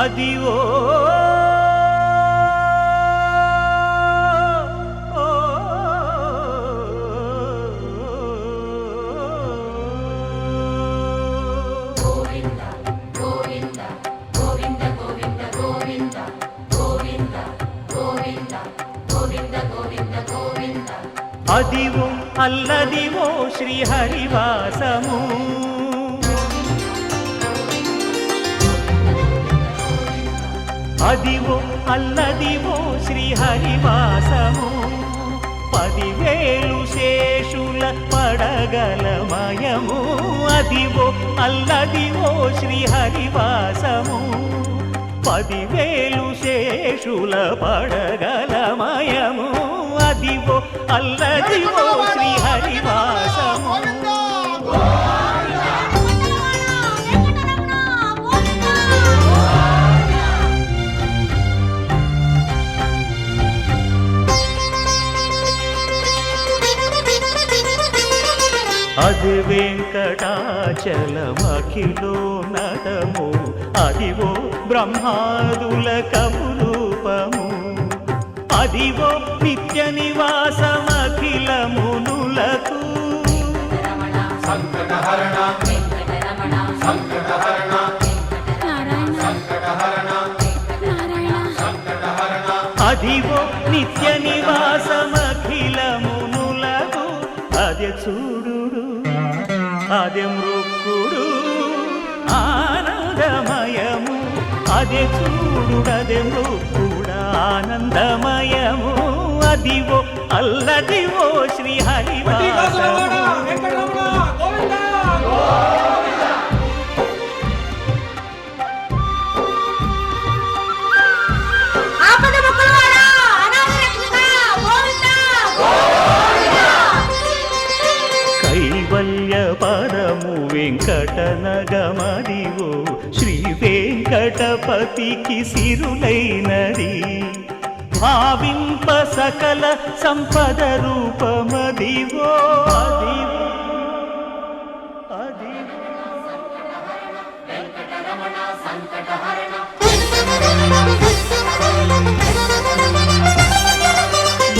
అదివో అదివో అల్లదివో శ్రీహరివాసము అదివో అల్లదివో శ్రీహరివాసము 10,000 శేషుల పడగలమయము అదివో అల్లదివో శ్రీహరివాసము 10,000 శేషుల పడగలమయము అదివో అల్లదివో శ్రీహరివాసము అది వెంకటాచలమఖిలో నటము అదివో బ్రహ్మాదుల కపురూపము అదివో నిత్య నివాసమఖిల మునులకు సంకటహరణ సంకటహరణ సంకటహరణ అదివో నిత్య నివాసమఖిల మునులకు అదే చూడు అదే మృక్కుడు ఆనందమయము అదే చూడు అదే మృక్కుడు ఆనందమయము అదివో అల్లదివో శ్రీహరివాసము కైవల్య పరము వెంకటనగమదివో శ్రీ వెంకటపతికి సిరులైనది భావింప సకల సంపద రూపమదివో అదివో అదివో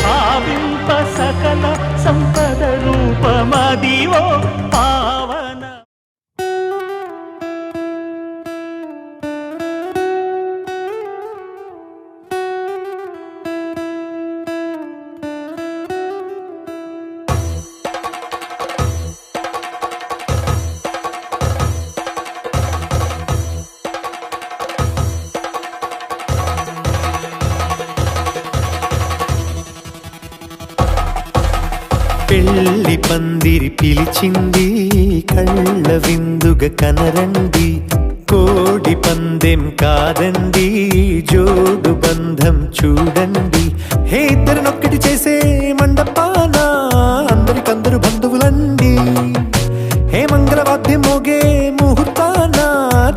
భావింప సకల సంపద రూపమదివో పావన పెళ్లి పందిరి పిలిచింది కళ్ళ విందుగా కనరండి కోడి పందెం కాదండి జోడు బంధం చూడండి హే ఇద్దరినొక్కటి చేసే మండపాన అందరికందరు బంధువులండి హే మంగళవాద్యం మోగే ముహూర్తాన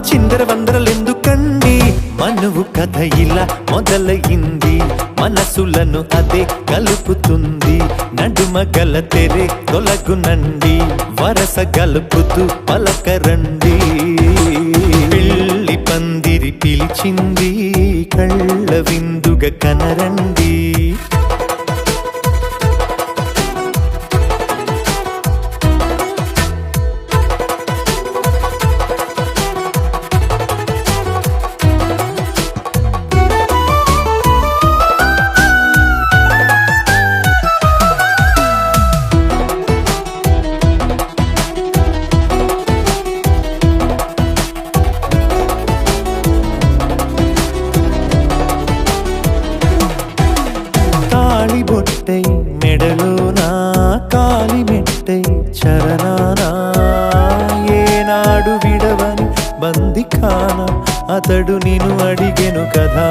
చిందర వందరలెందుకండి మనువు కథ ఇలా మొదలయింది మనసులను అదే కలుపుతుంది నడుమ గల తెరే తొలగునండి వరస గలుపుతూ పలకరండి పెళ్లి పందిరి పిలిచింది కళ్ళ విందుగా కనరండి బొట్టై మెడలోనా కాలి మెట్టై చరణానా ఏనాడు విడవని బందిఖాన అతడు నిన్ను అడిగెను కదా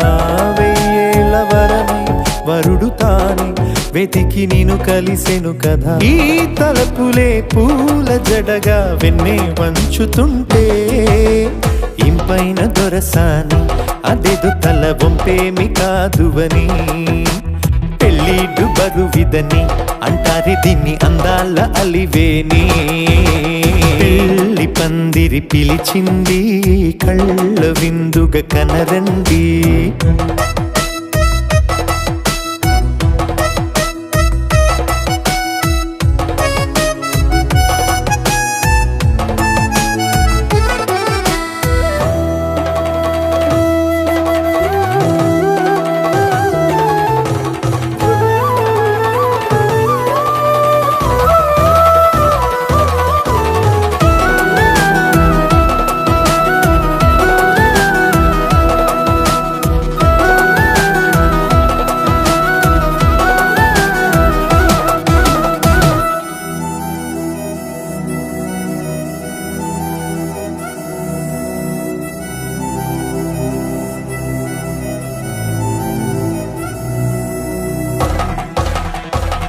1000 ఏళ్ల వరమై వరుడు తానే వెతికి నిన్ను కలిసెను కదా ఈ తలపులే పూల జడగా వెన్నే వంచుతుంటే ఇంపైన దొరసాని అదేదో తల వంపేమి కాదువని పెళ్ళిడు బరువిదని అంటారే దీన్ని అందాల అలివేని పెళ్లి పందిరి పిలిచింది కళ్ళ విందుగా కనరండి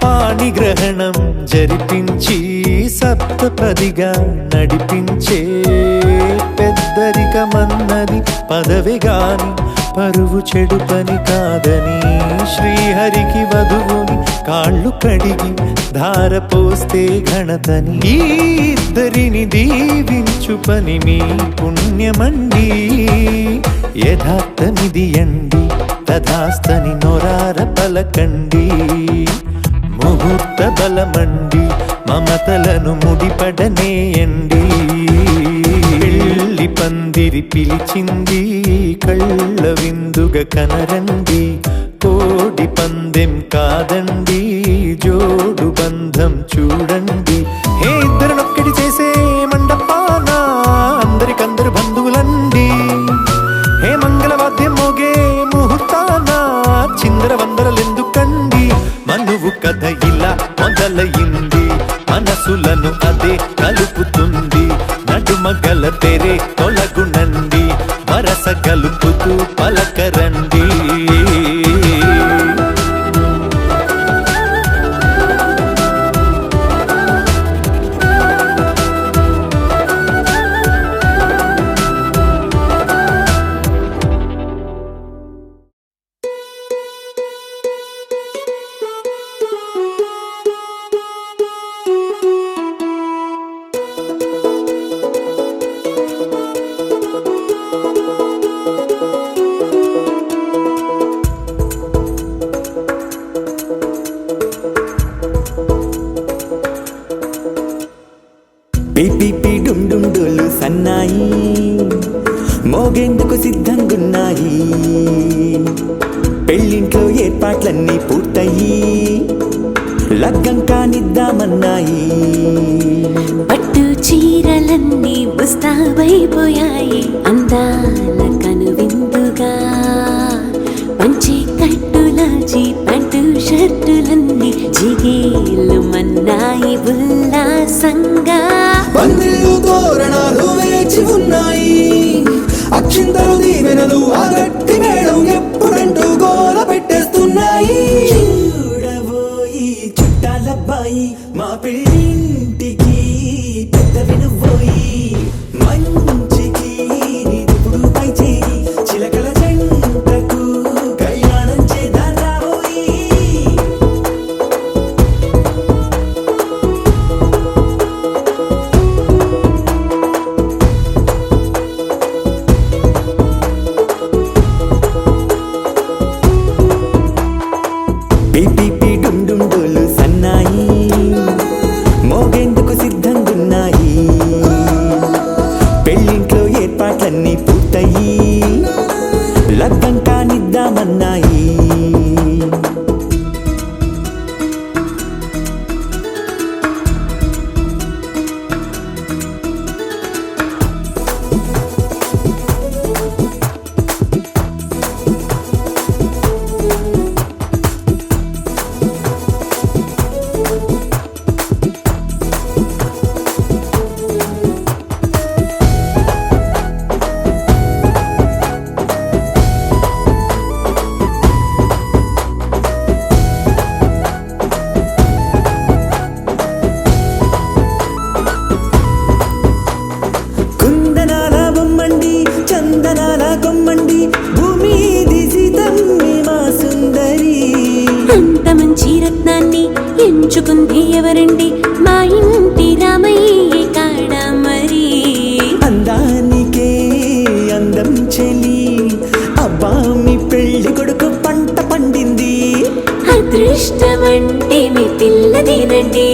పాణిగ్రహణం జరిపించి సప్తపదిగా నడిపించే పెద్దరికమన్నది పదవి గాని పరువు చెడు పని కాదని శ్రీహరికి వధువుని కాళ్ళు కడిగి ధార పోస్తే ఘనతని ఈ ఇద్దరిని దీవించు పని మీ పుణ్యమండి యథార్థమిది అండి తథాస్తని నొరార పలకండి ముహూర్త బలమండి మమతలను ముడిపడనేయండి పెళ్లి పందిరి పిలిచింది కళ్ళ విందుగా కనరండి కోడి పందెం కాదండి జోడు బంధం చూడండి హే ఇద్దరినొక్కటి చేసే మండపాన అందరికందరు బంధువులండి హే మంగళవాద్యం మోగే ముహూర్తాన చిందర వందరలెందుకండి మనువు కథ ఇలా మొదలయింది మనసులను అదే కలుపుతుంది నడుమగల తెరే తొలగునండి వరస కలుపుతూ పలకరండి పిపి డుండుండులు సన్నాయి మోగేందుకు సిద్ధంగున్నాయి పెళ్ళింట్లో ఏర్పాట్లన్నీ పూర్తయి లగ్గం కానిద్దామన్నాయి పట్టు చీరలన్నీ ముస్తాబైపోయాయి అందాల కనువిందుగా పంచి కట్టులాచి పట్టు షర్టులన్నీ జిగేలు మన్నాయి ఉల్లాసంగా పందిళ్ళు తోరణాలు వేచి ఉన్నాయి అక్షింతలు దీవెనలు ఆ గట్టి మేడం ఎప్పుడంటూ గోల పెట్టేస్తున్నాయి చూడబోయి చుట్టాలబ్బాయి మా పెళ్ళింటికి పెద్ద వినుబోయి మంచికి నిదుపుడు పై చేయి చిలకల జంటకు కళ్యాణం చేద్దాం రాబోయి పిపి డుండుండులు సన్నాయి మోగేందుకు సిద్ధంగున్నాయి పెళ్ళింట్లో ఏర్పాట్లన్నీ పూర్తయి లగ్గం కానిద్దామన్నాయి ఎంచుకుంది ఎవరండి మా ఇంటి రామయ్య కాడ మరి ఇష్టమంటే మీ పిల్లదేనండి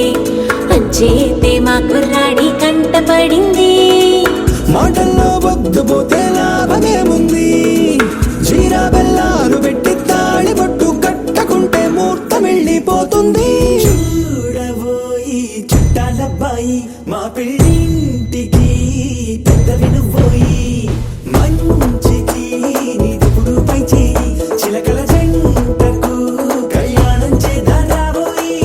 అంచేతే మా కుర్రాడి కంటపడింది మాటల్లో వద్దుపోతే లాభమేముంది జీరా బెల్లాలు పెట్టి తాళి బొట్టు కట్టకుంటే ముహూర్తం వెళ్ళిపోతుంది చూడబోయి చుట్టాలబ్బాయి మా పెళ్ళింటికి పెద్దవి నువ్వోయి మంచికి నీదిప్పుడు పై చేయి చిలకల జంటకు కళ్యాణం చేద్దాం రాబోయి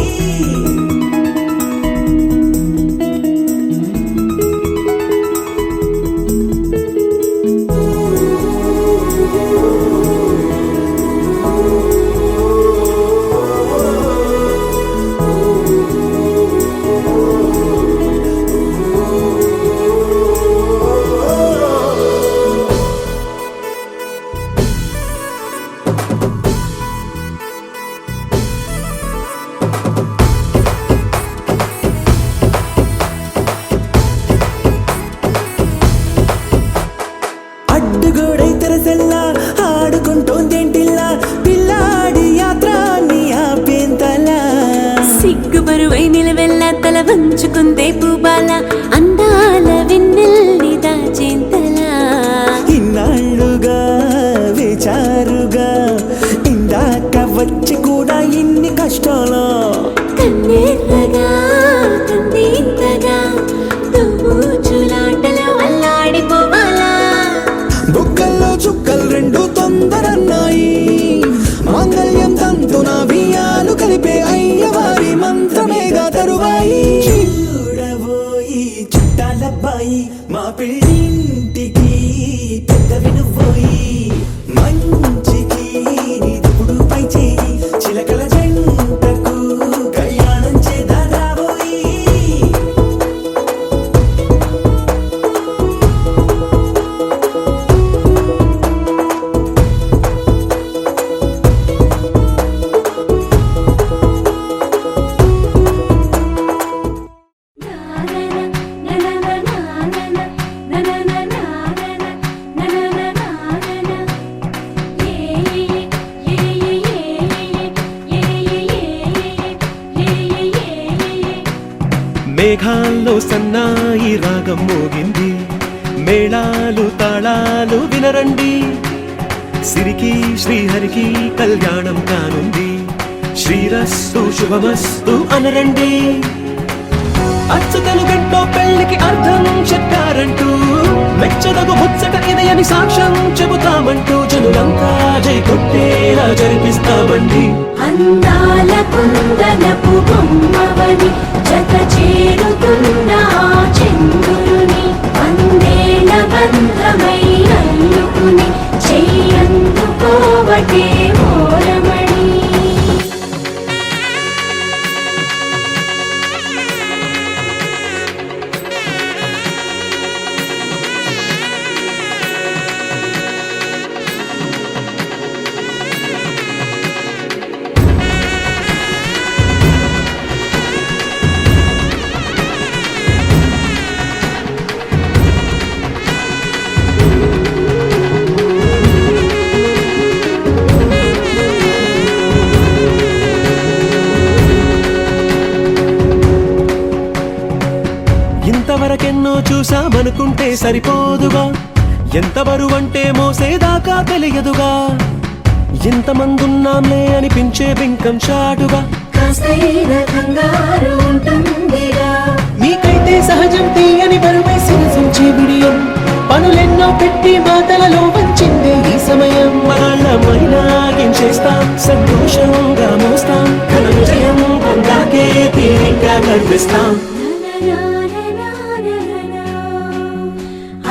అడ్డుగోడై తెరసెల్లా ఆడుకుంటోందేంటిల్లా పిల్లాడి యాత్ర నీ ఆపేంతలా సిగ్గుబరువై నిలవెల్ల తల వంచుకుందే పూబాల అందాల వెన్నెల్ని దాచేంతలా ఇన్నాళ్ళుగా విచారుగా ఇందాక వచ్చి కూడా ఇన్ని కష్టాలా కన్నెర్రగా కందింతగా తుమ్ముచులాటలో అల్లాడిపోవాలా బుగ్గల్లో చుక్కలు రెండు తొందరన్నాయి మాంగళ్యం తంతున బియ్యాలు కలిపే అయ్యవారి మంత్రమేగా తరువాయి చూడబోయి చుట్టాలబ్బాయి మా పెళ్ళింటికి పెద్దవి నువ్వోయి మంచికి నీదిప్పుడు పై చేయి చిలకల జంటకు కళ్యాణం చేద్దాం రాబోయి మేఘాల్లో సన్నాయి రాగం మోగింది మేళాలు తాళాలు వినరండి సిరికి శ్రీహరికి కళ్యాణం కానుంది శ్రీరస్తు శుభమస్తు అనరండి అచ్చుతలు గంటో పెళ్లికి అర్థం చెప్పారంటూ మెచ్చదగు ముచ్చట ఇదయని సాక్ష్యం చెబుతామంటూ జనులంతా జై కొట్టేలా జరిపిస్తామండి అందాల కుందనపు బొమ్మవని జత చేరుతున్న ఆ చంద్రుని వందేల బంధమై అల్లుకుని చెయ్యందుకోవటే మోరమణి ఇంతవరకెన్నో చూసామనుకుంటే సరిపోదుగా ఎంత బరువంటే మోసేదాకా తెలియదుగా ఎంతమందున్నాంలే అనిపించే బింకం చాటుగా కాస్తైన కంగారు ఉంటుందిగా మీకైతే సహజం తీయని బరువై శిరసించే బిడియం పనులెన్నో పెట్టి మాటలలో వంచిందే ఈ సమయం మనాళ్ళమైనాగించేస్తాం సంతోషంగా మోస్తాం ఘన విజయం పొందాకే తీరిగ్గా గర్విస్తాం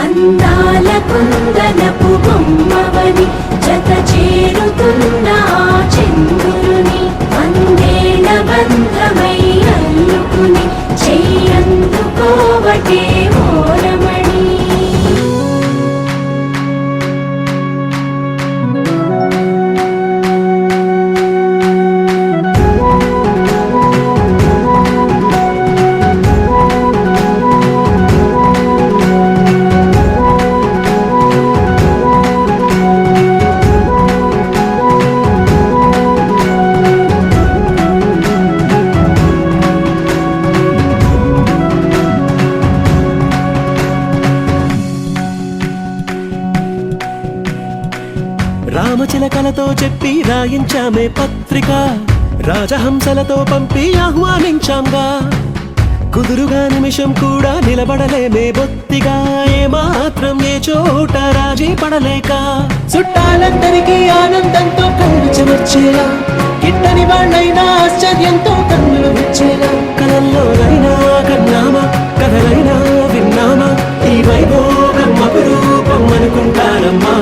అందాల కుందనపు బొమ్మవని జత చేరుతున్న ఆ చంద్రుని వందేల బంధమై అల్లుకుని చెయ్యందుకోవటే మోరమణి కలతో చెప్పి రాయించామే పత్రిక రాజహంసలతో పంపి ఆహ్వానించాంగా కుదురుగా నిమిషం కూడా నిలబడలేమే బొత్తిగా ఏమాత్రం ఏ చోట రాజీ పడలేక చుట్టాలందరికీ ఆనందంతో కళ్ళు చెమర్చేలా గిట్టని వాళ్ళైనా ఆశ్చర్యంతో కన్నులు వచ్చేలా కలల్లోనైనా కన్నామా కథలైనా విన్నామా ఈ వైభోగం అపురూపం అనుకుంటారమ్మా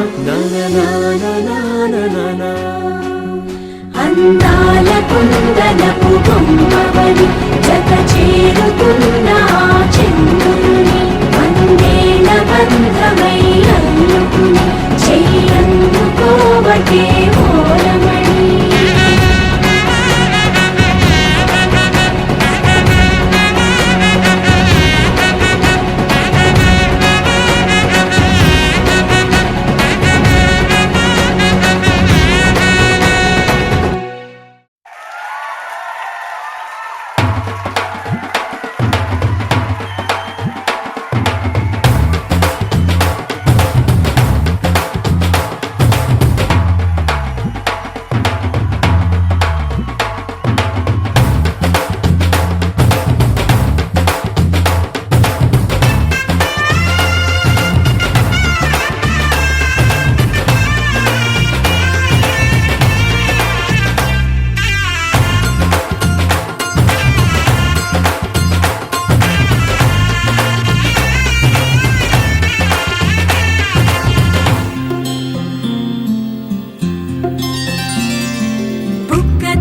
అందాల కుందనపు బొమ్మవని జత చేరుతున్న ఆ చంద్రుని వందేళ్ల బంధమై అల్లుకుని చెయ్యందుకోవటే ఓరమణి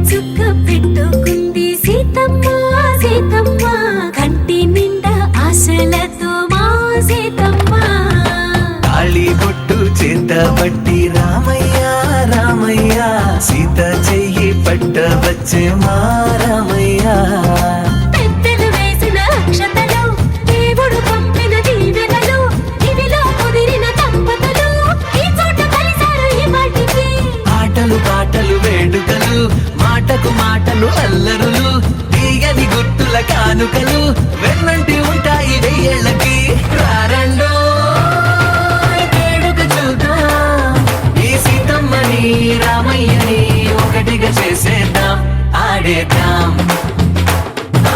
చుక్క పెట్టుకుంది సీతమ్మ సీతమ్మ కంటి నిండా ఆశలతో మా సీతమ్మ తాళి బొట్టు చేత పట్టి రామయ్య రామయ్య సీత చెయ్యి పట్ట వచ్చే మా రామయ్య పెద్దలు వేసిన అక్షతలు దేవుడు పంపిన దీవెనలు ఇవిలో కుదిరిన దంపతులు ఈ చోట కలిసారు ఈ మాటికి ఆటలు పాటలు వేడుకలు మాటకు మాటలు అల్లరులు తీయని గుర్తుల కానుకలు వెన్నంటి ఉంటాయి వెయ్యేళ్ళకి రారండో వేడుక చూద్దాం ఈ సీతమ్మని రామయ్యని ఒకటిగా చేసేద్దాం ఆడేద్దాం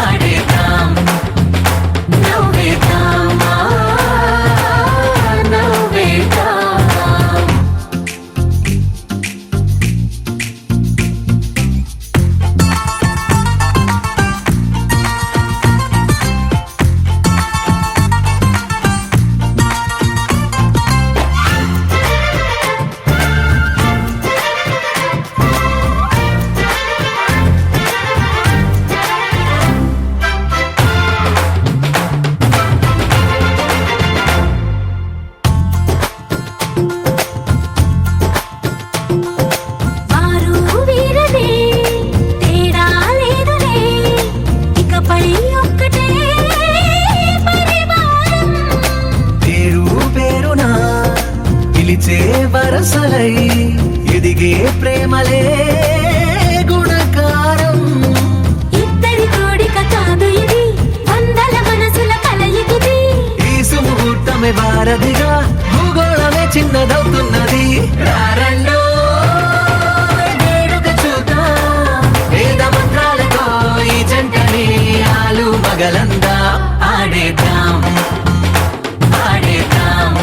ఆడేద్దాం నవ్వేద్దాం నవ్వేద్దాం వరసలై ఎదిగే ప్రేమలే గుణకారం ఇద్దరి కోడిక కాదు ఇది వందల మనసుల కలయికిది ఈ సుముహూర్తమే వారధిగా భూగోళమే చిన్నదవుతున్నది రారండో వేడుక చూద్దాం వేద మంత్రాలతో ఈ జంటని ఆలు మగలందా ఆడేద్దాం ఆడేద్దాం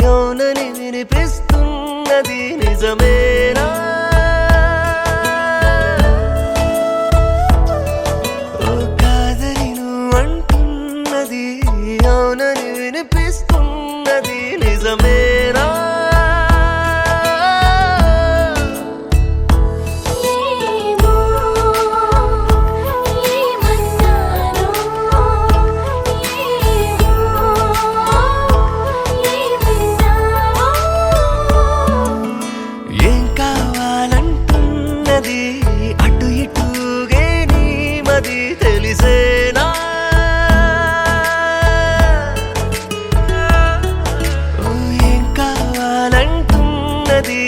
అవునని వినిపిస్తున్నది నిజమేనా ఓ కాదని నువ్వు అంటున్నది అవునని వినిపిస్తున్నది నిజమేనా ఏమో ఏమన్నారో ఏమన్నావో ఏం కావాలంటున్నది అటు ఇటుగే నీ మది తెలిసేనా ఓ ఏం కావాలంటున్నది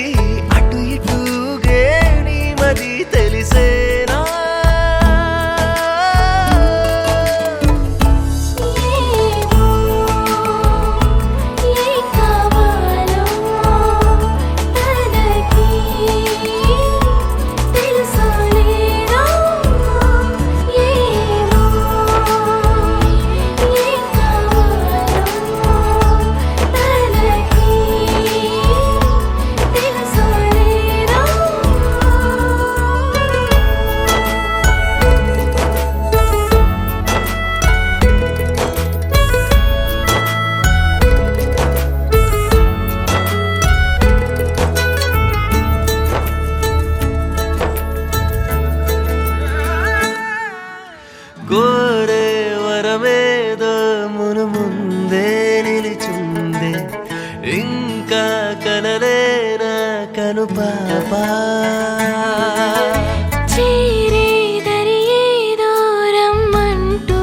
అటు ఇటుగే నీ మది తెలిసేనా ఏమో ఏ కావాలో తనకి తెలుసో లేదో ఏమో ఏ కావాలో తనకి తెలుసో లేదో కోరే వరమేదో మును ముందే నిలిచుందే ఇంకా కనలేనా కను పాపా చేరేదరి ఏదో రమ్మంటూ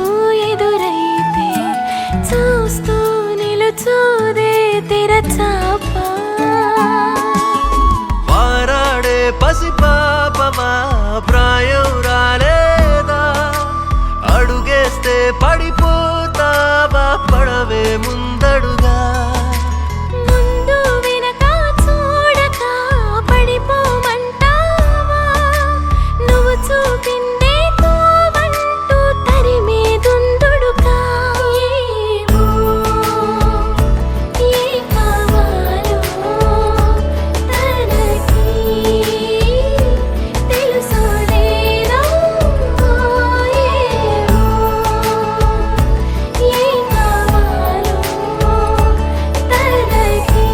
ఎదురైతే చూస్తూ నిలుచోదే తెరచాప వారాడే పసిపాపమా ప్రాయం రాలేదా అడుగేస్తే పడిపోతావా పడవే ముందడుగా ముందు వెనక చూడక పడిపోమంటావా నువ్వు చూపిందే తోవంటూ తరిమే దుందుడుగా ఏమో ఏ కావాలో తనకి తెలుసో లేదో ఏమో ఏ కావాలో తనకి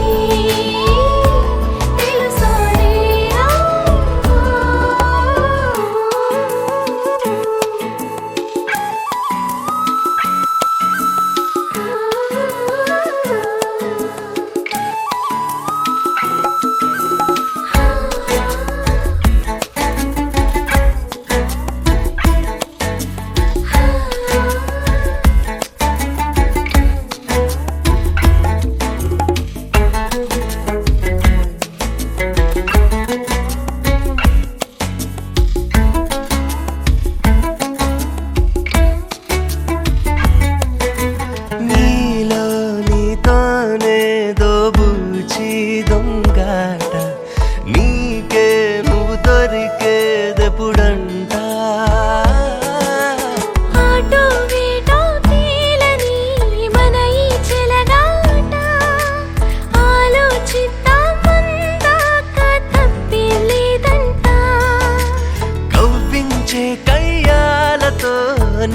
తెలుసో నీలో నీతోనే దోబూచి దొంగాట నీకే నువ్వు దొరికేదెప్పుడంట ఆటో వేటో తేలని మన ఈ చెలగాట ఆలోచిద్దాం ముందాక తప్పే లేదంట కవ్వించే కయ్యాలతో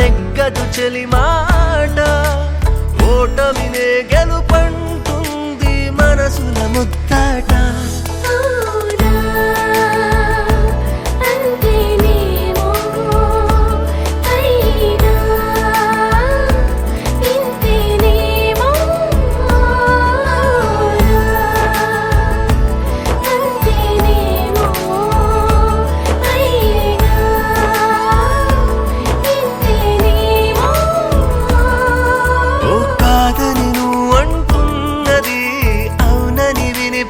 నెగ్గదు చెలి మాట ఓటమినే గెలుపంటుంది మనసుల ముద్దాట అవునా అంతేనేమో అయినా ఇంతేనేమో అవునా అంతేనేమో అయినా ఇంతేనేమో ఓ కాదని నువ్వు అంటున్నది అవునని విని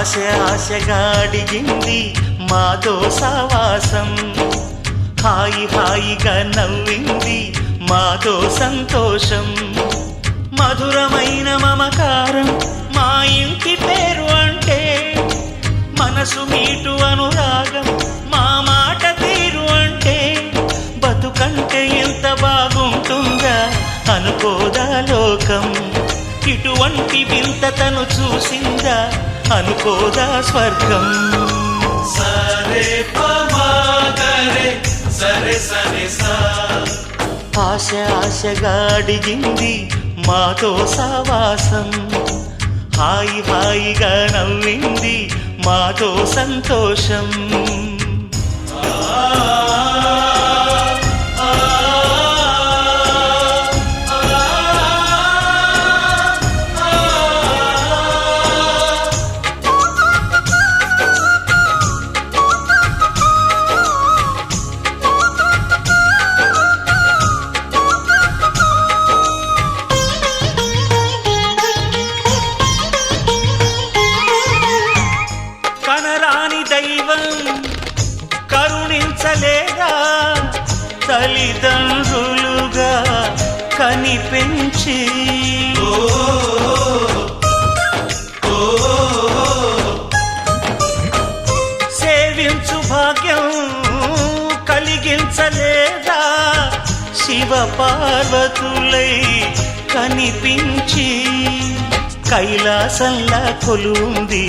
ఆశగా అడిగింది మాతో సావాసం హాయిగా నవ్వింది మాతో సంతోషం మధురమైన మమకారం మా ఇంటి పేరు అంటే మనసు మీటు అనురాగం మా మాట తీరు అంటే బతుకంటే ఎంత బాగుంటుందా అనుకోదా లోకం ఇటువంటి వింత తను చూసిందా అనుకోదా స్వర్గం సరే పమాగరే సరే సరే సా ఆశగా అడిగింది మాతో సావాసం హాయిగా నవ్వింది మాతో సంతోషం కనరాని దైవం కరుణించలేదా తల్లిదండ్రులుగా కనిపెంచి సేవించు భాగ్యం కలిగించలేదా శివ పార్వతులై కనిపించి కైలాసంలా కొలుంది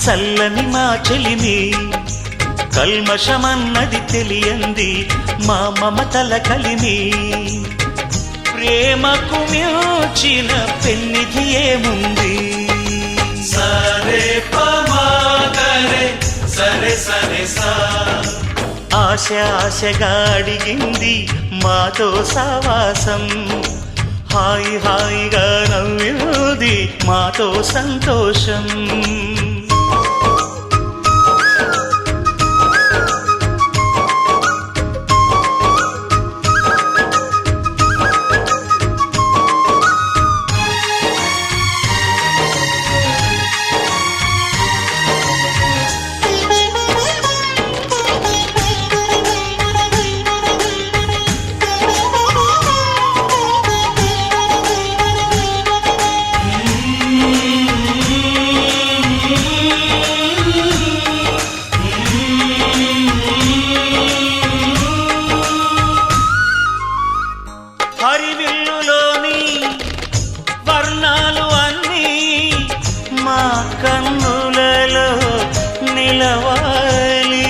చల్లని మా చెలిమి కల్మషమన్నది తెలియంది మా మమతల కలిమి ప్రేమకు మించిన పెన్నిధి ఏముంది సరే పమాగరే సరే సరే సా ఆశగా అడిగింది మాతో సావాసం హాయిగా నవ్వింది మాతో సంతోషం హరివిల్లులోని వర్ణాలు అన్నీ మా కన్నులలో నిలవాలి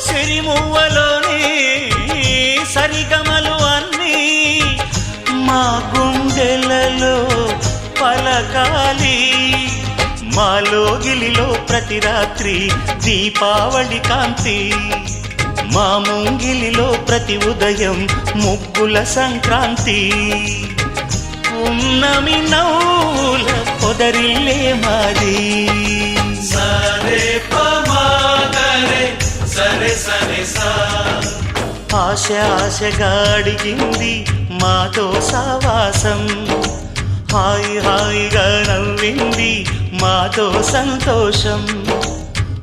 సిరిమువ్వలోని సరిగమలు అన్నీ మా గుండెలలో పలకాలి మాలో గిలిలో ప్రతి రాత్రి దీపావళి కాంతి మా ముంగిలిలో ప్రతి ఉదయం ముగ్గుల సంక్రాంతి ఉన్నమి నవ్వుల పొదరిల్లే మాది సరే పమాగరే సరే సరే సా ఆశగా అడిగింది మాతో సావాసం హాయిగా నవ్వింది మాతో సంతోషం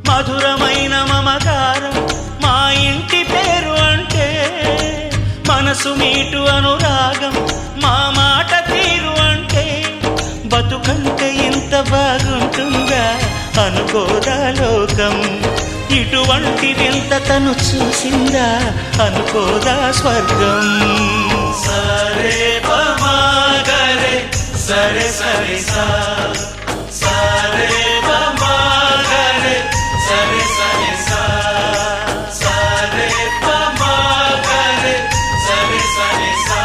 మధురమైన మమకారం మా ఇంటి పేరు అంటే మనసు మీటు అనురాగం మా మాట తీరు అంటే బతుకంటే ఇంత బాగుంటుందా అనుకోదా లోకం ఇటువంటి వింత తను చూసిందా అనుకోదా స్వర్గం సరే పమాగరే సరే సరే సా సరే పమాగరే సరే సరే సా సరే పమాగరే సరే సరే సా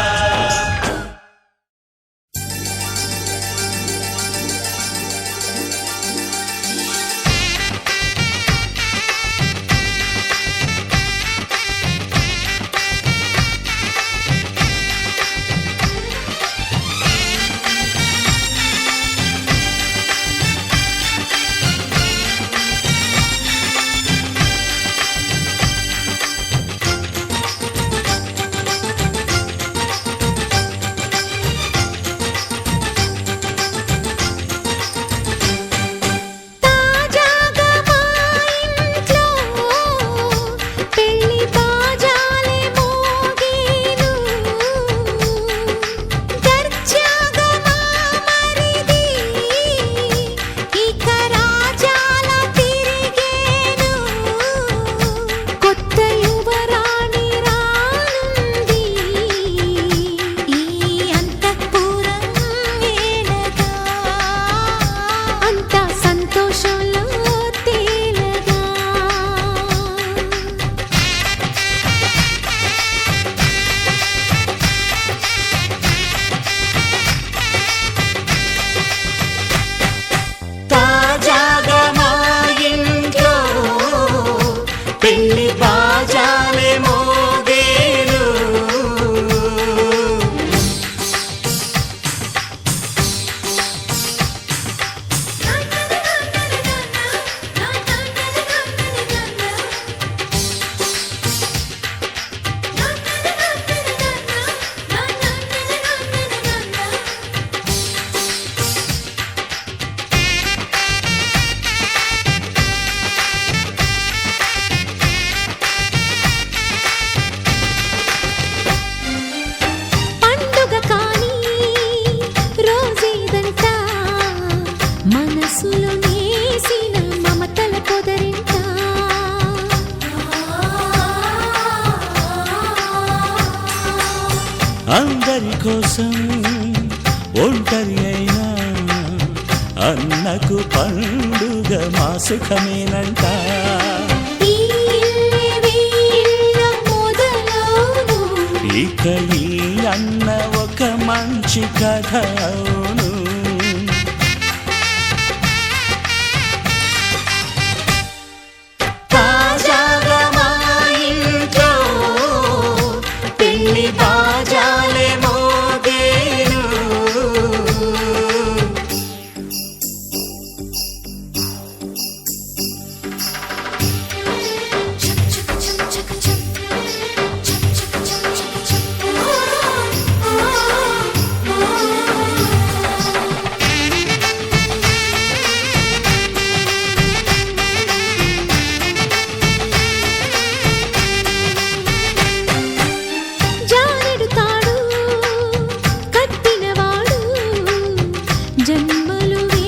అందరి కోసం ఒంటరి అయినా అన్నకు పండుగ మా సుఖమేనంట. ఈ వీళ్ళ మొదలవును ఇక ఈ అన్న ఒక మంచి కథ అవును. తాజాగా మా ఇంట్లో పెళ్లి బాజాలే మోగేను. జానెడు తాడు కట్టినవాడు జన్మలు నీ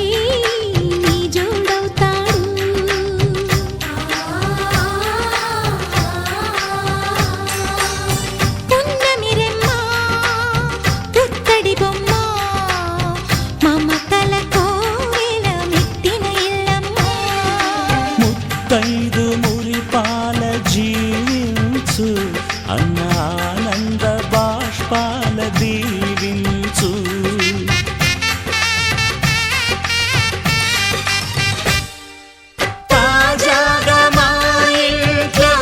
జోడవుతాడు. పున్నమిరెమ్మ పుత్తడి బొమ్మ మమతల కోవెల మెట్టిన ఇల్లమ్మ. ముత్తైదు మురిపాల జీవించు అన్న ఆనంద బాష్పాల దీవించు. తాజాగా మా ఇంట్లో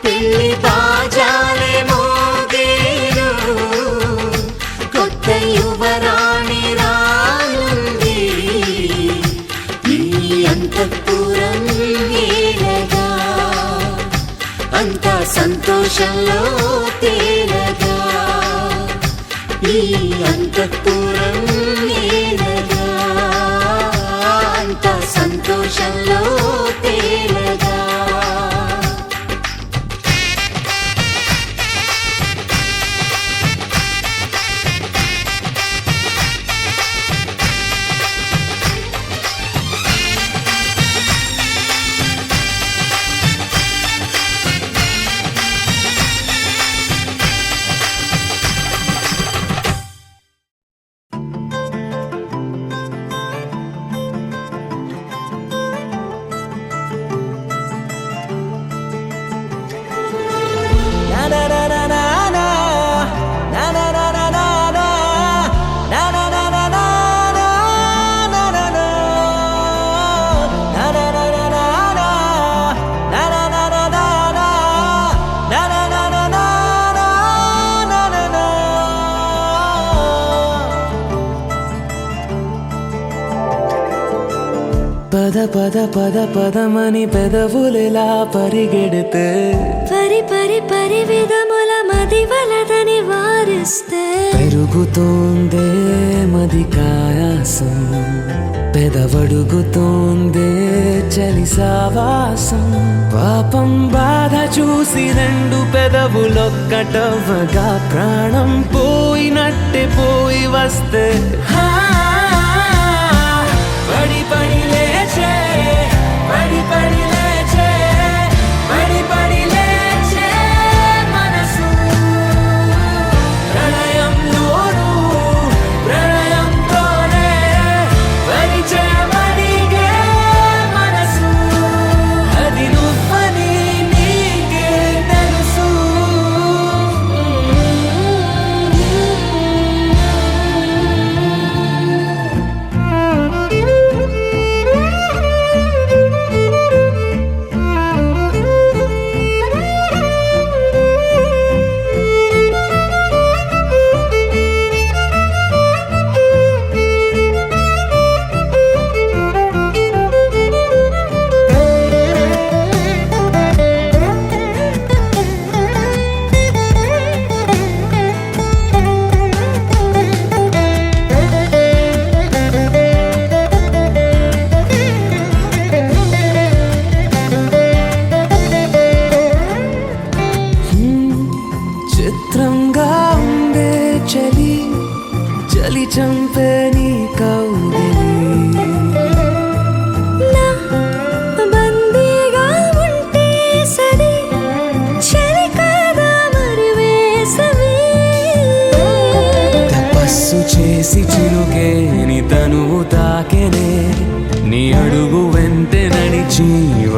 పెళ్లి బాజాలే మోగేను. కొత్త యువరాణి రానుంది ఈ అంతఃపురం ఏలగా. అంతా సంతోషంలో తేలగా ఈ అంతఃపురం ఏలగా. అంతా సంతోషంలో తేలగా. పద పద పద పదమని పెదవులెలా పరిగెడితే పరి పరి పరి విధముల మది వలదని వారిస్తే పెరుగుతోందే మది కాయాసం, పెదవడుగుతోందే చలి సావాసం. పాపం బాధ చూసి రెండు పెదవులొక్కటవ్వగా ప్రాణం పోయినట్టే పోయి వస్తే పడి పడి లేచే పడి పడి లేచే పడి పడి లేచే మనసు ప్రళయంలోను ప్రళయంతోనే పరిచయమడిగే మనసు. అది నువ్వని నీకే తెలుసు.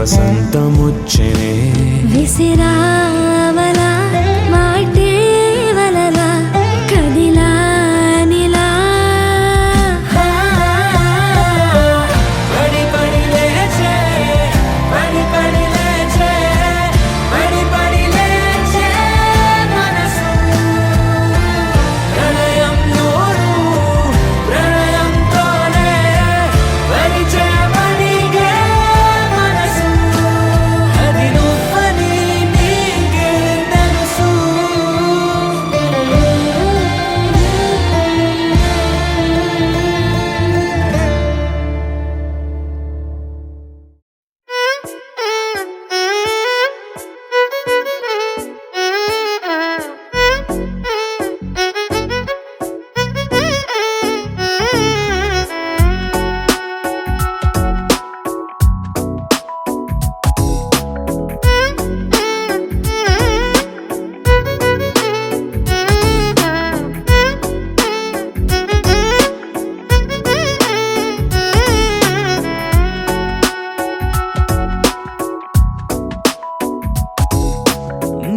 వసంతముచ్చనే విసిరావలా మాటే వలలా కదిలా నిలా పడి పడి లేచే పడి పడి లేచే పడి పడి లేచే మనసు ప్రణయంలోను ప్రణయంతోనే పరిచే పడిగే మనసు అది నువ్వని నీకే తెలుసు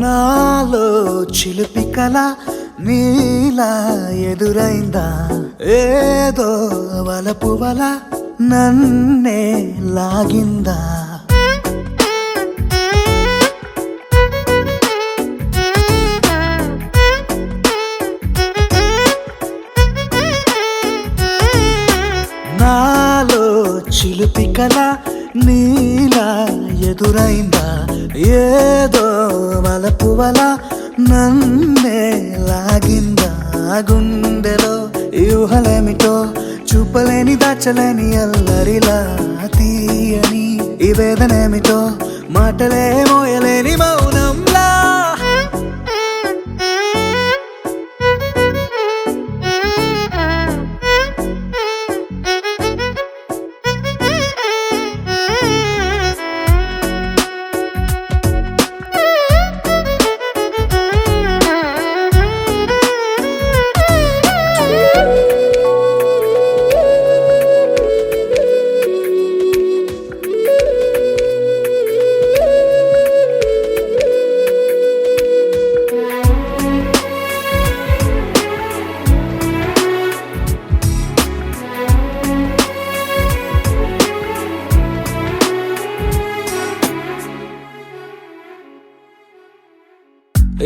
నాలో చిలిపి కళ నీలా ఎదురైందా ఏదో వలపు వల నన్నే లాగిందా నాలో చిలిపి కళ నీలా ఎదురైందా ఏదో వలపు వల నన్నే లాగిందా గుండెలో ఊహలేమిటో చూపలేని దాచలేని అల్లరిలా తీయని ఈ వేదనేమిటో మాటలే మోయలేని మౌనంలా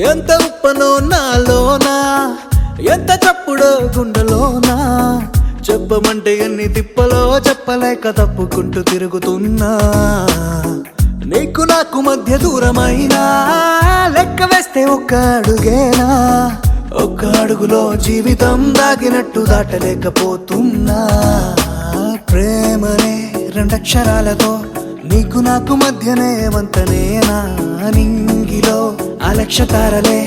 ఎంత ఉప్పనో నాలోనా ఎంత చప్పుడో గుండెలోనా చెప్పమంటే ఎన్ని తిప్పలో చెప్పలేక తప్పుకుంటూ తిరుగుతున్నా నీకు నాకు మధ్య దూరమైనా లెక్క వేస్తే ఒక్క అడుగేనా ఒక్క అడుగులో జీవితం దాగినట్టు దాటలేకపోతున్నా ప్రేమనే రెండక్షరాలతో నీకు నాకు మధ్యనే వంతనేనా నింగిలో అలక్షతారలే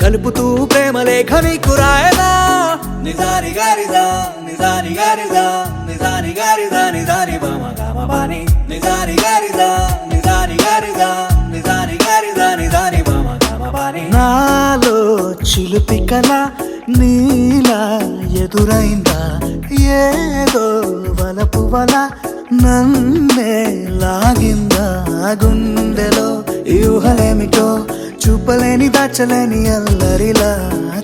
కలుపుతూ ప్రేమ లేఖ నీకు రాయనా నిజాని గారిదా నిజాని గారిదా నిజాని గారిదా నిజాని బామ గామ బాని నిజాని గారిదా నిజాని గారిదా నిజాని గారిదా నిజాని బామ గామ బాని నాలో చిలిపి కళ నీలా ఎదురైందా ఏదో వలపు వల నన్నే లాగిందా గుండెలో ఊహలేమిటో చూపలేని దాచలేని అల్లరిలా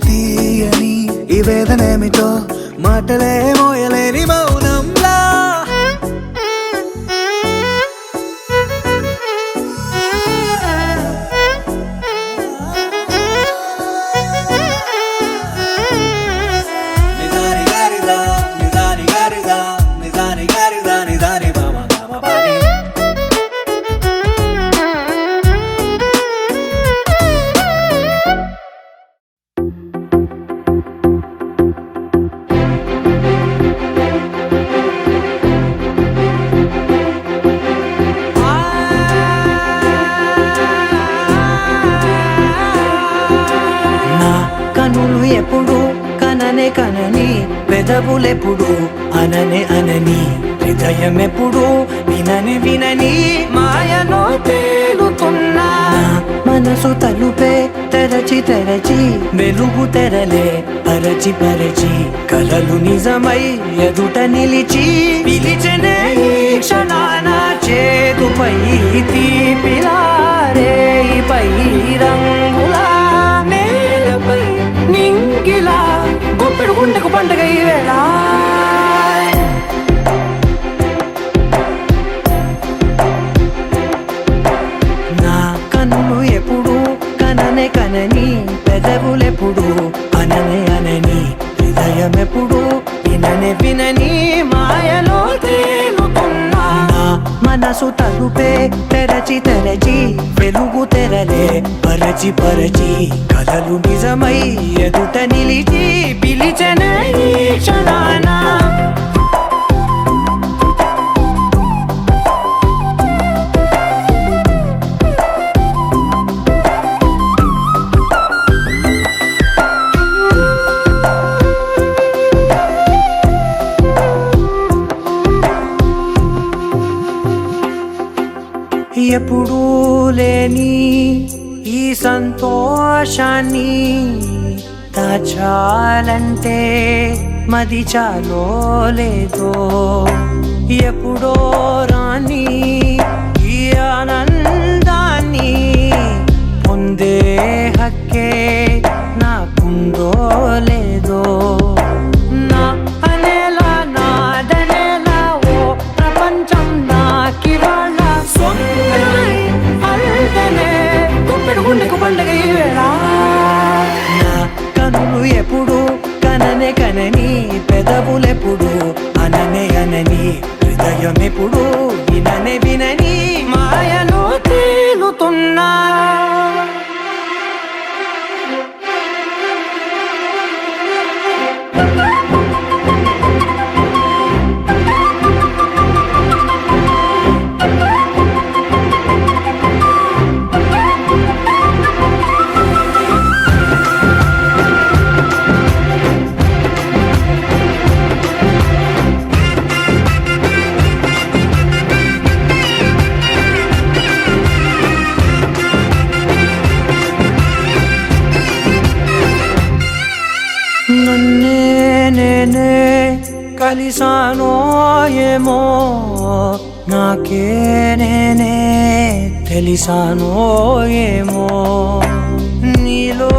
తీయని ఈ వేదనేమిటో మాటలే మోయలేని మౌనంలా నిజాని గారిదా నిజాని గారిదా నిజాని గారిదా నిజాని బామ గామ బాని కనులు ఎప్పుడు కననే కనని పెదవులెప్పుడు అననే అనని హృదయం ఎప్పుడు వినని వినని మాయలో తేలుతున్నా మనసు తలుపే తెరచి తెరచి వెలుగు తెరలే పరచి పరచి కలలు నిజమై ఎదుట నిలిచి పిలిచనే ఈ క్షణాన చేతుపై తీపిలారేపై రంగులా నేలపై నింగిలా గుప్పెడు గుండెకు పండుగ ఈ వేళ నా కన్ను ఎప్పుడు కననే కనని పెదవులెప్పుడు అననే అనని హృదయం ఎప్పుడు విననే వినని మాయలో తేలుతున్నా నా మనసు తలుపే తెరచి తెరచి వెలుగు తెరలే పరచి పరచి కలలు నిజమై ఎదుట నిలిచి పిలిచెనే ఈ క్షణాన ఎప్పుడూ లేని ఈ సంతోషాన్ని దాచాలంటే మది చాలో లేదో ఎప్పుడో రాని ఈ ఆనందాన్ని పొందే హక్కే నాకుందో లేదో నా అనేలా నాదనేలా ఓ ప్రపంచం నాకివాళ్ళ సొంతమై అల్దనే గుప్పెడు గుండెకు పండుగ ఈ వేళ నా కనులు ఎప్పుడు కననే కనని పెదవులెప్పుడు అననే అనని హృదయం ఎప్పుడు విననే వినని మాయలో తేలుతున్నా నన్నే నేనే కలిసానో ఏమో నాకే నేనే తెలిసానో ఏమో నీలో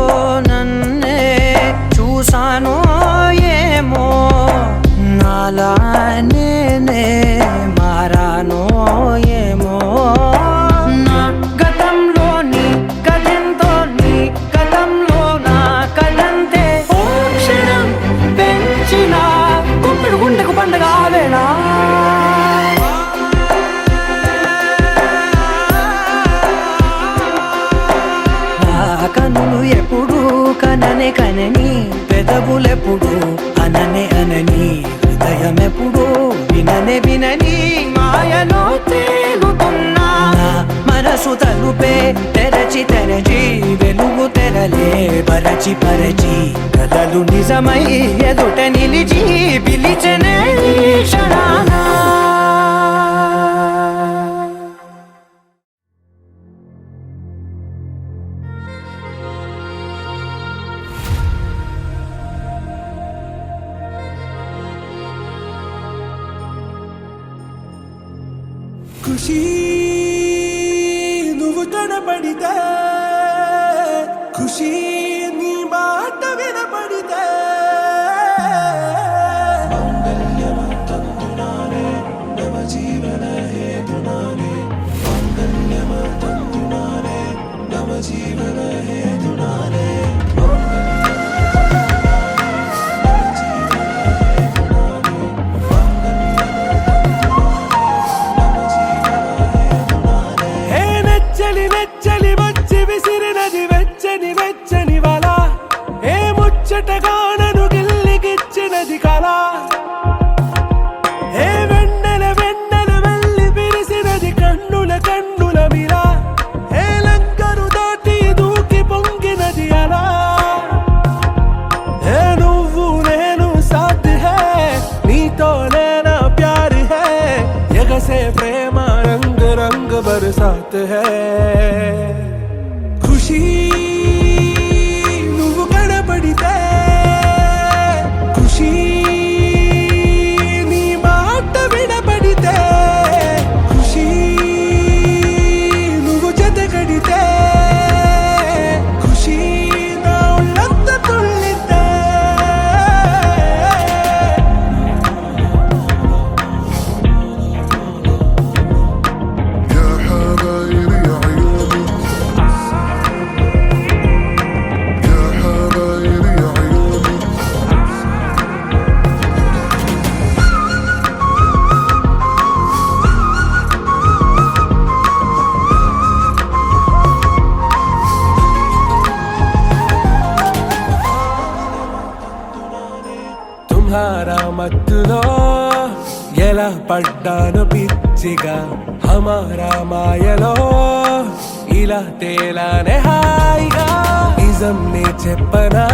నన్నే చూసానో ఏమో నాలా నేనే మారానో ఏమో నా గతంలోని గతంతో నీ గతంలో నా కదంతే ఓ క్షణం పెంచిన గుప్పెడు గుండెకు పండుగ వేళ కనులు ఎప్పుడు కననే కనని పెదవులెప్పుడు అననే అనని హృదయం ఎప్పుడు విననే వినని మాయలో తేలుతున్నా నా మనసు తలుపే తెరచి తెరచి వెలుగు తెరలే పరచి పరచి కలలు నిజమై ఎదుట నిలిచి పిలిచెనే ఈ క్షణాన ఖుషి నువ్వు కనపడితే ఖుషి నీ మాట వినపడితే మంగళ్యమంతందునానే నవ జీవన హేతునానే మంగళ్యమంతందునానే నవ జీవన హేతునానే విసిరినది వెచ్చని వెచ్చని వల ఏ ముచ్చటగానను గిల్లిగిచ్చినది కళ ఏ వెన్నెల వెన్నెల వెళ్ళి విరిసినది కన్నుల కన్నుల మిల ఏ లంకను దాటి దూకి పొంగినది అలా ఏ నువ్వు నేను సాథ్ హే నీతోనే నా ప్యార్ హే ఎగసే ప్రేమ రంగ్ రంగ్ బరసాత్ హే ఖుషి నువ్వు కనపడితే ఖుషి నీ మాట వినపడితే ఖుషి మత్తులో ఎలా పడ్డాను పిచ్చిగా హమారా మాయలో ఇలా తేలానే హాయిగా నిజం నే చెప్పనా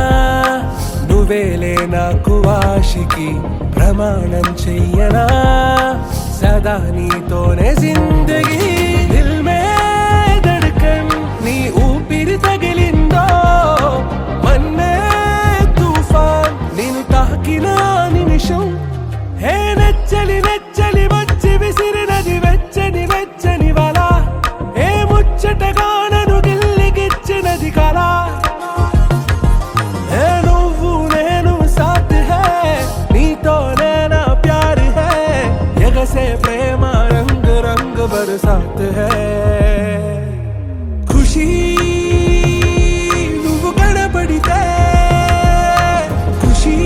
నువ్వేలే నాకు ఆశికి ప్రమాణం చెయ్యనా సదా నీతోనే జిందగీ దిల్ మే ధడ్కన్ నీ ఊపిరి తగిలిందో మన్నే తుఫాన్ నేను తాకిన నిమిషం హే నెచ్చలి నెచ్చలి వచ్చి విసిరినది వెచ్చని వెచ్చని వల ఏ ముచ్చటగా నన్ను గిల్లిగిచ్చినది కళ ఏ నువ్వు నేను సాథ్ హై నీతోనే నా ప్యార్ హై ఎగసే ప్రేమ రంగ్ రంగ్ బరసాత్ హై ఖుషీ నువ్వు కనబడితే ఖుషీ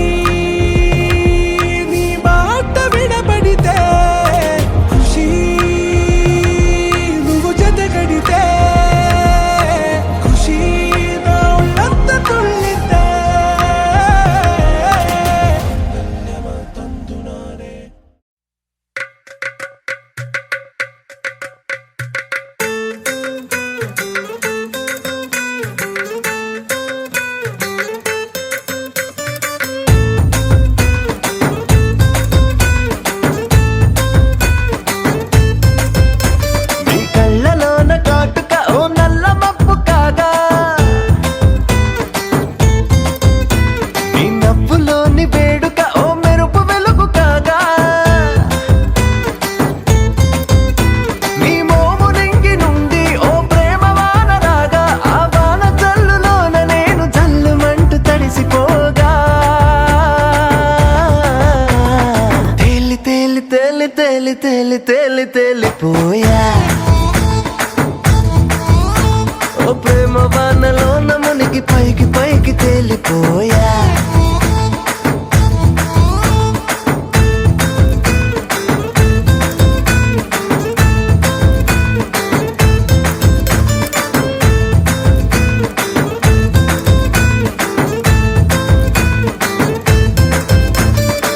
నీ మాట వినబడితే ఖుషీ నువ్వు జతగడితే ఖుషీ నా ఒళ్ళంత తుళ్ళితే తందునానే నీ కళ్ళలోన కాటుక ఓ నల్ల మబ్బు కాగా నీ నవ్వులోని వేడుక ఓ మెరుపు వెలుగు కాగా నీ మోము నింగి నుండి ఓ ప్రేమ వాన రాగా ఆ వాన జల్లులోన నేను జల్లుమంటూ తడిసిపోగా తేలి తేలి తేలి తేలి తేలి తేలి తేలిపోయా ఓ ప్రేమ వానలోన మునిగి పైకి పైకి తేలిపోయా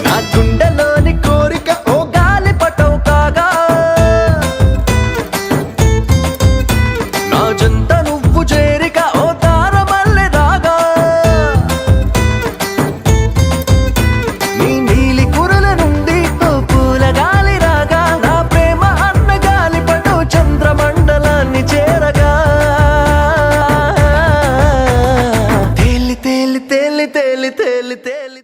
నా గుండెలోని కోరిక ఓ గాలి పటం కాగా నా జంట నువ్వు చేరిక ఓ తారమల్లె రాగా నీ నీలి కురల నుండి ఓ పూల గాలి రాగా నా ప్రేమ అన్న గాలి పటో చంద్రమండలాన్ని చేరగా తేలి తేలి తేలి తేలి తేలి తేలి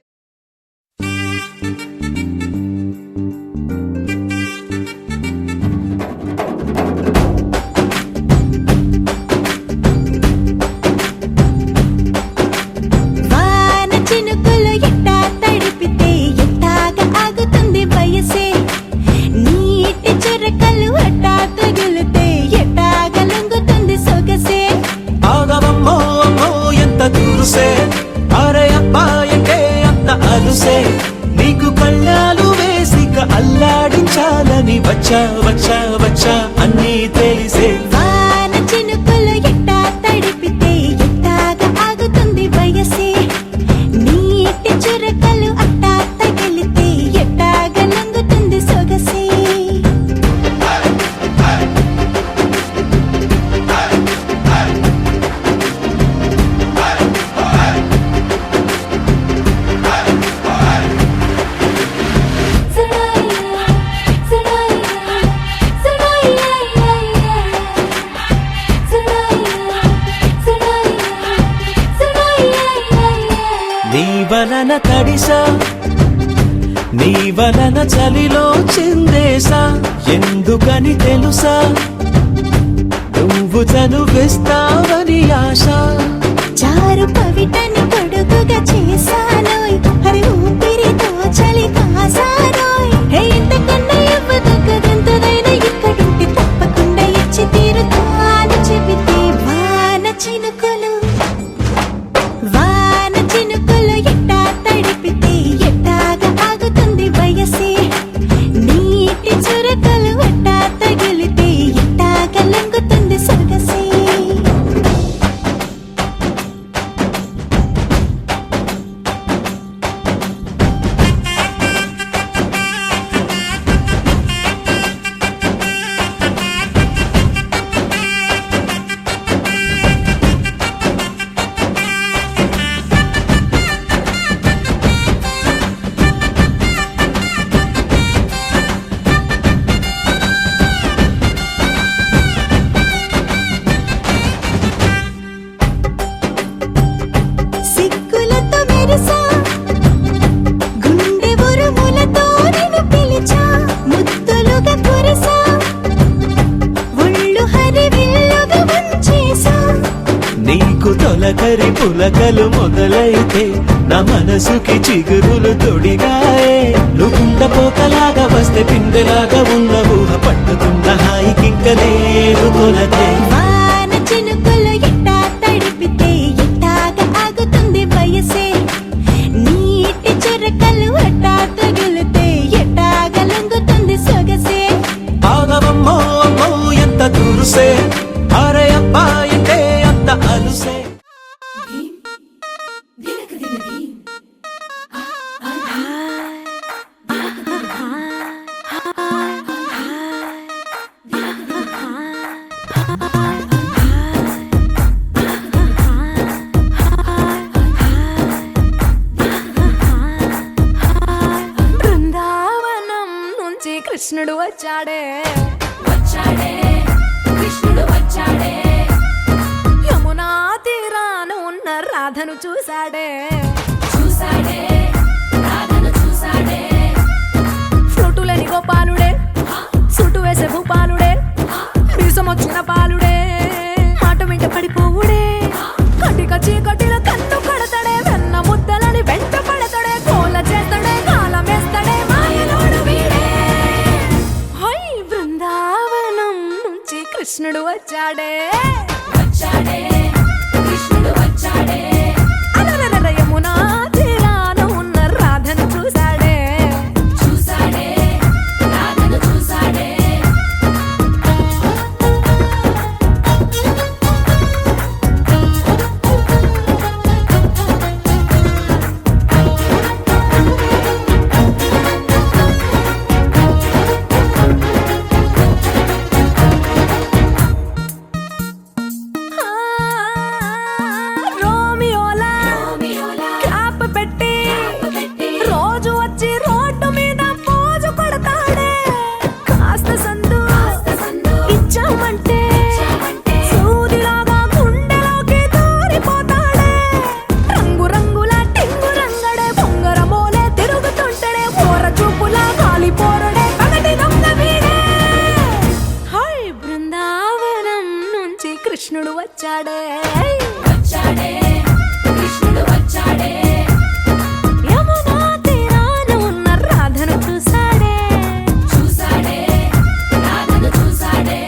వాన చినుకులు ఎట్టా తడిపితే ఎట్టాగా ఆగుతుంది వయసే నీటి చురకలు అట్టా తగిలితే ఎట్టాగా లొంగుతుంది సొగసే ఆగవమ్మో అమ్మో ఎంత దూరుసే అరే అబ్బాయికే అంత అలుసే నీకు కళ్ళాలు వేసిక అల్లాడించాలని వచ్చా వచ్చా వచ్చా అన్నీ తెలిసే వాన చినుకులు ఎట్టా తడిపితే ఎట్టాగా ఆగుతుంది వయసే నీటి చురకలు అట్టా తగిలితే ఎట్టాగా లొంగుతుంది సొగసే నీ వలన తడిసా నీ వలన చలిలో చిందేసా ఎందుకని తెలుసా నువ్వు చనువిస్తావని ఆశ చారు పవిటని పొడుగుగా చేశానోయ్ హరి ఊపిరితో చలి కాసానోయ్ హే ఇంతకన్నా ఇవ్వదగ్గదంతదైనా ఇక్కడుంటే తప్పకుండా ఇచ్చి తీరుతాను చెబితే వాన చినుకులు ఎట్టా తడిపితే ఎట్టాగా ఆగుతుంది వయసే నీటి చురకలు అట్టా తగిలితే ఎట్టాగా లొంగుతుంది సొగసే తొలకరి పులకలు మొదలైతే నా మనసుకి చిగురులు తొడిగాయే నువ్వుండపోతలాగా వస్తే పిందెలాగా ఉన్న ఊహ పట్టుతున్న హాయికింక లేదు కొలతే వాన చినుకులు ఎట్టా తడిపితే ఎట్టాగా ఆగుతుంది వయసే నీటి చురకలు అట్టా తగిలితే ఎట్టాగా లొంగుతుంది సొగసే ఆగవమ్మో అమ్మో ఎంత దురుసే అరే అబ్బాయితే అంత అలుసే బృందావనం నుంచి కృష్ణుడు వచ్చాడే వచ్చాడే కృష్ణుడు వచ్చాడే యమునా తీరాన ఉన్న రాధను చూశాడే చూశాడే రాధను చూశాడే ఫ్రూటులేని గోపాలుడే సుటు వేసే భూపాలుడే మీసమొచ్చిన పాలుడే మాట వెంట పడిపోవుడే కటిక చీకటిలో కన్ను కడతాడే వెన్న ముద్దలని వెంట పడతాడే కోల చేస్తాడే కాలం వేస్తాడే మాయలోడు వీడే హై బృందావనం నుంచి కృష్ణుడు వచ్చాడే వచ్చాడే కృష్ణుడు వచ్చాడే అలరర యమునా తీరాన ఉన్న రాధను చూశాడే చూశాడే రాధను చూశాడే రోమియోలా క్యాప్ పెట్టి రోజు వచ్చి రోడ్డు మీద పోజు కొడతాడే కాస్త సందు ఇచ్చామంటే సూదిలాగా గుండెలోకి దూరిపోతాడే రంగు రంగుల టింగు రంగడే బొంగరమోలే తిరుగుతుంటాడే ఓర చూపులా కాలిపోరడే పగటి దొంగ వీడే హై బృందావనం నుంచి కృష్ణుడు వచ్చాడే వచ్చాడే కృష్ణుడు వచ్చాడే యమునా తీరాన ఉన్న రాధను చూశాడే చూశాడే రాధను చూశాడే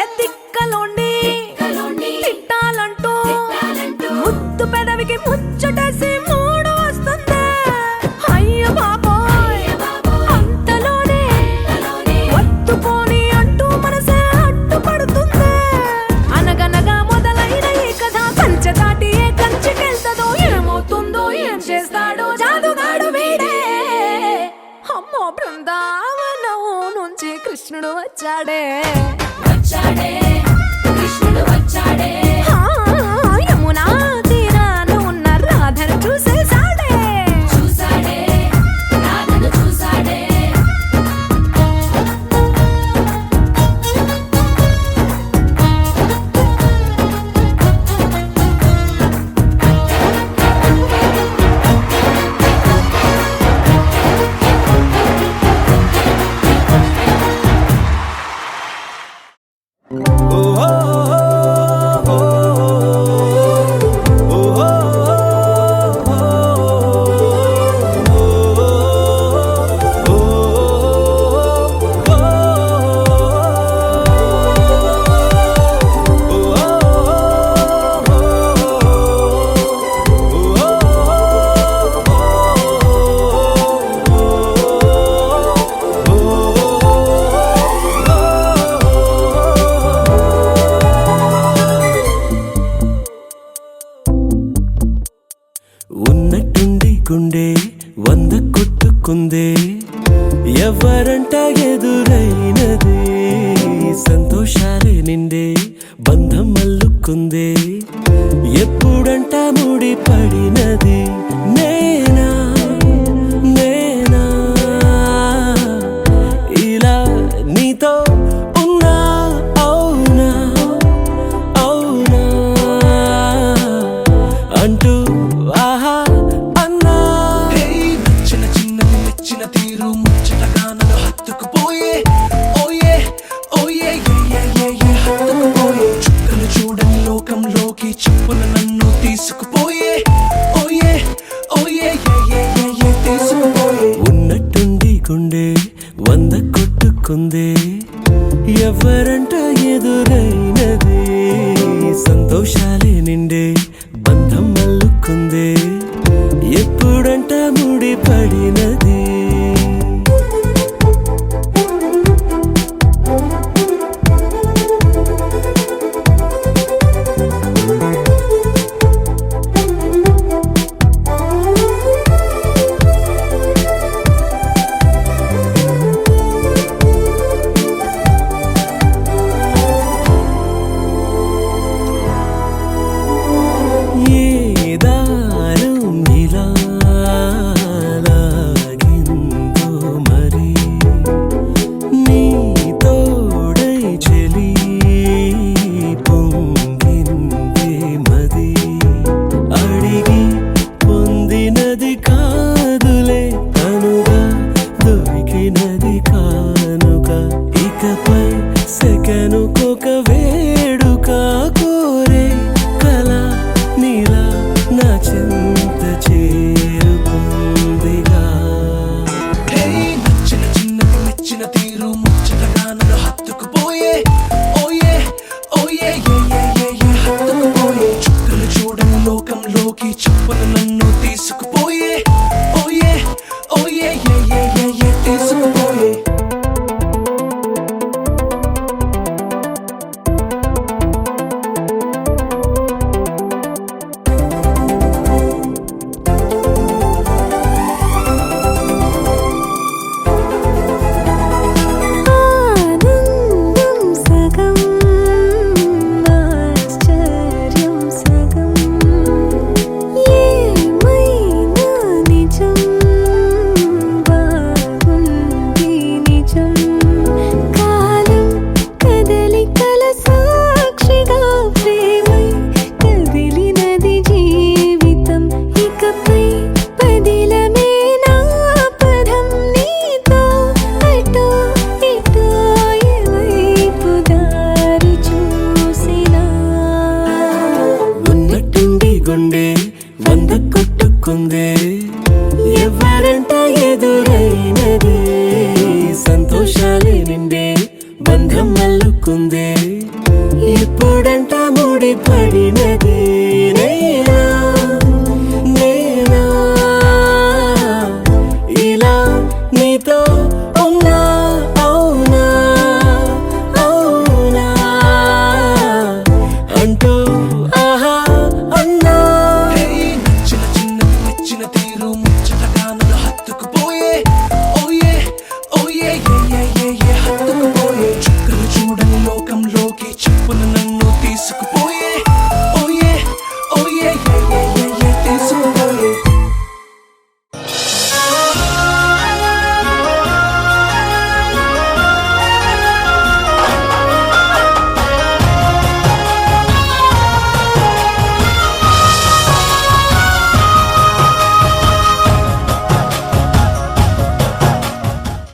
ఎత్తిక్కలోండి తిట్టాలంటూ ముద్దు పెదవికి ముచ్చటేసి మూడు వస్తుంది అయ్య బాబోయ్ అంతలోనే ఒత్తుకోని అంటూ మనసే అడ్డుపడుతుంది అనగనగా మొదలైన ఈ కథ కంచె దాటి ఏ కంచెకెళ్తదో ఏమవుతుందో ఏం చేస్తాడో జాదుగాడు వీడే అమ్మో బృందావనం నుంచి కృష్ణుడు వచ్చాడే వచ్చాడే కృష్ణుడు వచ్చాడే యమునా తీరాన ఉన్న రాధను చూసేశాడే చూశాడే రాధను చూశాడే Oh, oh, oh, oh, అల్లుకుందే ఎవరంట ఎదురైనదే సంతోషాలే నిండే బంధం అల్లుకుందే ఎప్పుడంట ముడి పడినది సెకనుకొక వేడుక కోరే కళ నీలా నా చింత చేరుకుందిగా నచ్చిన చిన్నది మెచ్చిన తీరు ముచ్చటగా నన్ను హత్తుకుపోయే ఓయే ఓయే హత్తుకుపోయే చుక్కలు చూడని లోకంలోకి చెప్పులు నన్ను తీసుకుపోయే ఓయే ఓయే తీసుకుపోయే వంద కొట్టుకుందే ఎవరంట ఎదురైనదే సంతోషాలే నిండే బంధం అల్లుకుందే ఎప్పుడంట ముడి పడినదే